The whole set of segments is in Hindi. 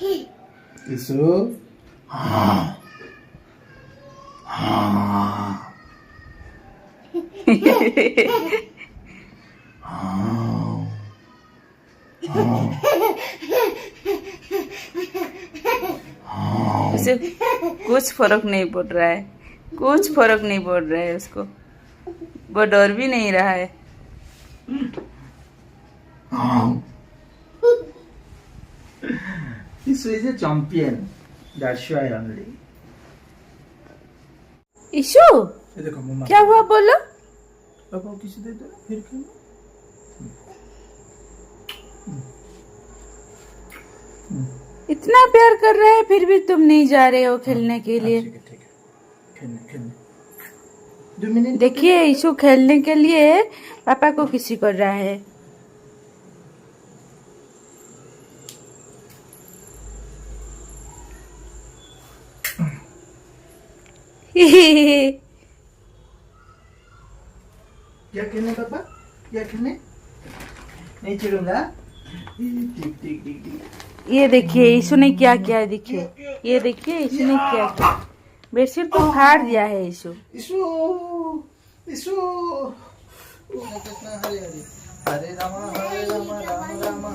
यीशु हाँ हाँ हाँ उसे कुछ फर्क नहीं पड़ रहा है, कुछ फर्क नहीं पड़ रहा है उसको, वो डर भी नहीं रहा है। Yusuf is a champion. That's why only. Ishu ये देखो मम्मा क्या हुआ बोलो। अब और किसी दे दो फिर क्यों इतना प्यार कर रहे हैं फिर भी तुम नहीं जा रहे हो खेलने के लिए। ठीक है खेलने खेलने 2 मिनट देखिए ईशु खेलने के लिए पापा को किसी कर रहा है। क्या खेलने पापा क्या खेलने नहीं चिढ़ूंगा ठीक ठीक ठीक ठीक ये देखिए ईशु ने क्या किया, देखिए ये देखिए ईशु ने क्या किया, बेडशीट को फाड़ दिया है ईशु। यीशु यीशु ओम कृष्ण हरे हरे हरे राम राम राम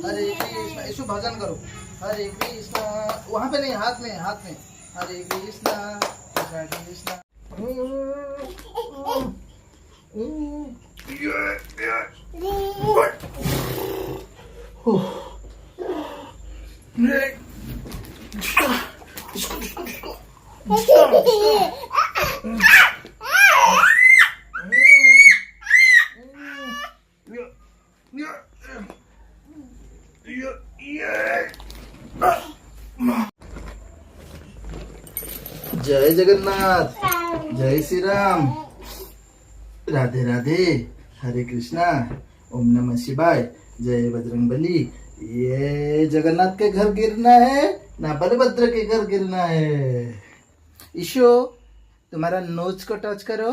हरे कृष्ण। यीशु भजन करो हरे कृष्ण वहाँ पे नहीं हाथ में हरे कृष्ण कृष्ण कृष्ण जय जगन्नाथ जय श्री राम राधे राधे हरे कृष्णा ओम नमः शिवाय जय बजरंगबली। ये जगन्नाथ के घर गिरना है ना बलभद्र के घर गिरना है। ईशो तुम्हारा नोज को टच करो,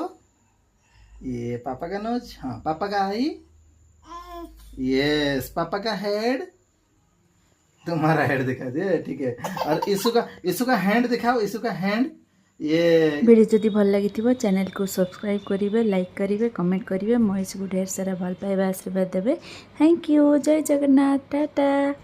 ये पापा का नोज, हाँ पापा का आई, यस पापा का हेड, तुम्हारा हेड दिखा दे ठीक है। और ईशु का हैंड दिखाओ, ईशु का हैंड। ये वीडियो जदि भल लगी चैनल को सब्सक्राइब करेंगे, लाइक करेंगे, कमेंट करेंगे, महेश को ढेर सारा भल पाइबा आशीर्वाद देवे। Thank you. जय जगन्नाथ, टाटा।